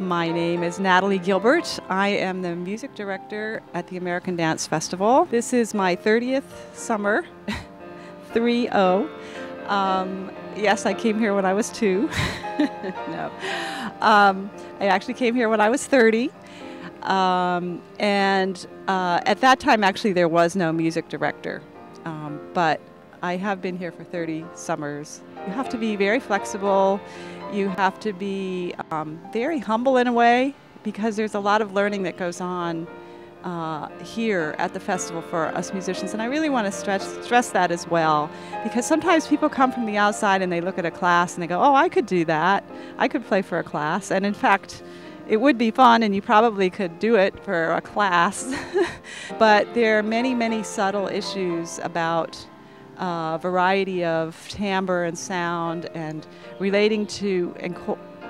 My name is Natalie Gilbert. I am the music director at the American Dance Festival. This is my 30th summer, 3-0. Yes, I came here when I was 2. No. I actually came here when I was 30. At that time, actually, there was no music director. But I have been here for 30 summers. You have to be very flexible. You have to be very humble in a way, because there's a lot of learning that goes on here at the festival for us musicians. And I really want to stress that as well, because sometimes people come from the outside and they look at a class and they go, oh, I could do that. I could play for a class. And in fact, it would be fun, and you probably could do it for a class. But there are many, many subtle issues about variety of timbre and sound, and relating to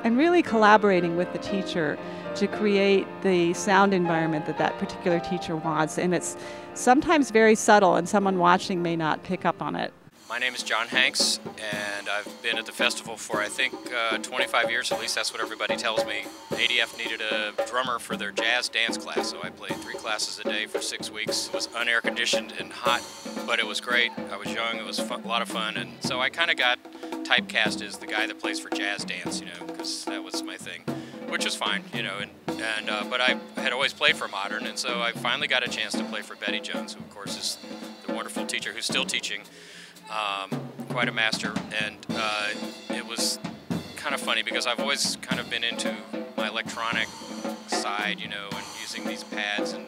and really collaborating with the teacher to create the sound environment that that particular teacher wants. And it's sometimes very subtle, and someone watching may not pick up on it. My name is John Hanks, and I've been at the festival for I think 25 years, at least that's what everybody tells me. ADF needed a drummer for their jazz dance class, so I played 3 classes a day for 6 weeks. It was unair conditioned and hot, but it was great. I was young, it was a lot of fun, and so I kind of got typecast as the guy that plays for jazz dance, you know, because that was my thing, which was fine, you know, but I had always played for modern, and so I finally got a chance to play for Betty Jones, who of course is the wonderful teacher who's still teaching. Quite a master, and it was kind of funny because I've always kind of been into my electronic side, you know, and using these pads and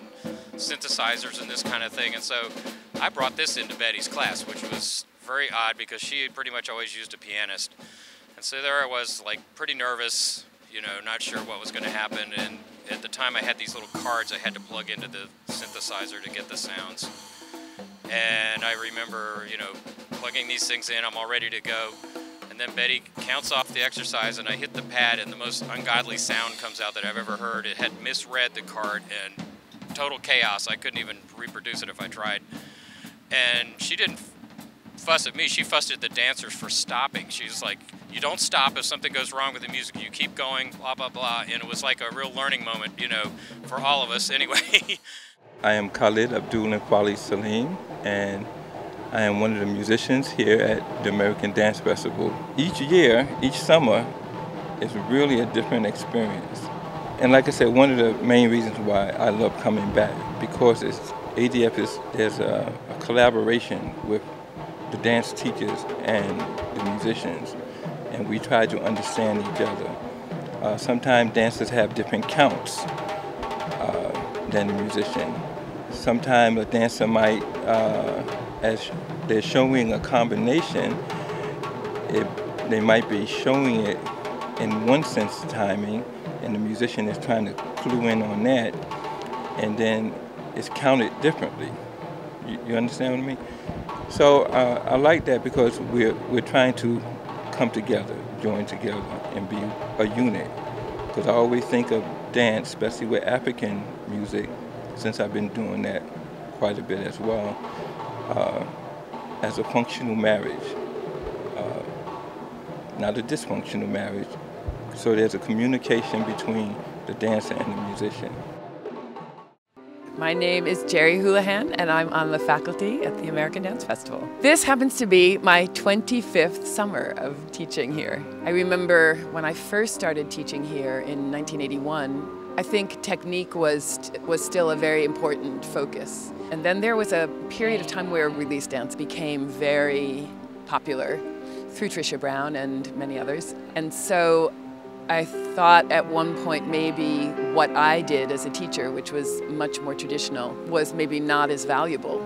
synthesizers and this kind of thing, and so I brought this into Betty's class, which was very odd because she had pretty much always used a pianist, and so there I was, like, pretty nervous, you know, not sure what was going to happen, and at the time I had these little cards I had to plug into the synthesizer to get the sounds. And I remember, you know, plugging these things in, I'm all ready to go, and then Betty counts off the exercise, and I hit the pad, and the most ungodly sound comes out that I've ever heard. It had misread the card, and total chaos. I couldn't even reproduce it if I tried. And she didn't fuss at me, she fussed at the dancers for stopping. She's like, you don't stop if something goes wrong with the music, you keep going, blah, blah, blah. And it was like a real learning moment, you know, for all of us anyway. I am Khalid Abdullah and Khalid Saleem, and I am one of the musicians here at the American Dance Festival. Each year, each summer, is really a different experience. And like I said, one of the main reasons why I love coming back, because there's a collaboration with the dance teachers and the musicians, and we try to understand each other. Sometimes dancers have different counts than the musician. Sometimes a dancer might, as they're showing a combination, they might be showing it in one sense of timing, and the musician is trying to clue in on that, and then it's counted differently. You understand what I mean? So I like that because we're trying to come together, join together, and be a unit. Because I always think of dance, especially with African music, since I've been doing that quite a bit as well, as a functional marriage, not a dysfunctional marriage. So there's a communication between the dancer and the musician. My name is Gerri Houlihan, and I'm on the faculty at the American Dance Festival. This happens to be my 25th summer of teaching here. I remember when I first started teaching here in 1981, I think technique was still a very important focus. And then there was a period of time where release dance became very popular through Trisha Brown and many others. And so I thought at one point maybe what I did as a teacher, which was much more traditional, was maybe not as valuable.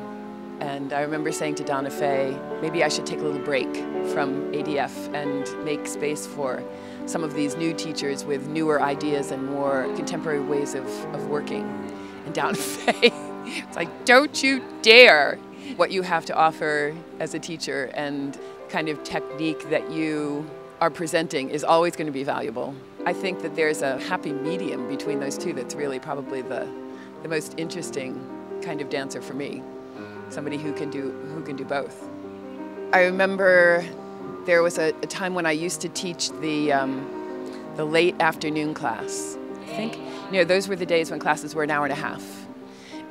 And I remember saying to Donna Fay, maybe I should take a little break from ADF and make space for some of these new teachers with newer ideas and more contemporary ways of working. And Donna Fay, it's like, don't you dare! What you have to offer as a teacher and kind of technique that you are presenting is always going to be valuable. I think that there's a happy medium between those two that's really probably the most interesting kind of dancer for me. Somebody who can do both. I remember there was a time when I used to teach the late afternoon class, think, you know, those were the days when classes were an hour and a half.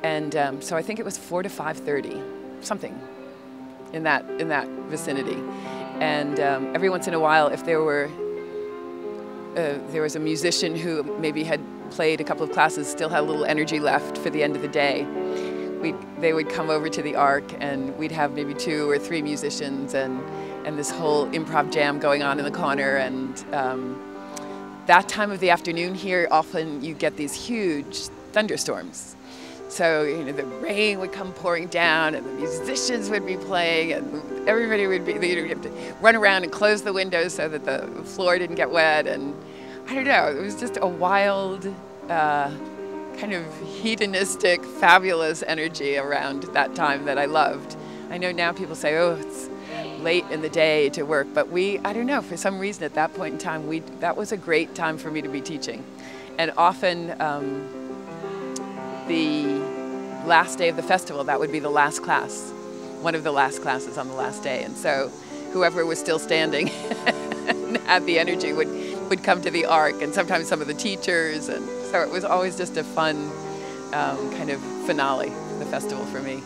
And so I think it was 4 to 5:30, something in that vicinity. And every once in a while, if there was a musician who maybe had played a couple of classes, still had a little energy left for the end of the day, they would come over to the Ark, and we'd have maybe 2 or 3 musicians and this whole improv jam going on in the corner. And that time of the afternoon here, often you get these huge thunderstorms. So, you know, the rain would come pouring down, and the musicians would be playing, and everybody would be, you know, you have to run around and close the windows so that the floor didn't get wet. And I don't know, it was just a wild, kind of hedonistic, fabulous energy around that time that I loved. I know now people say, oh, it's late in the day to work, but I don't know, for some reason at that point in time, that was a great time for me to be teaching. And often the last day of the festival, that would be the last class, one of the last classes on the last day. And so whoever was still standing and had the energy would come to the Ark, and sometimes some of the teachers. And so it was always just a fun kind of finale, the festival for me.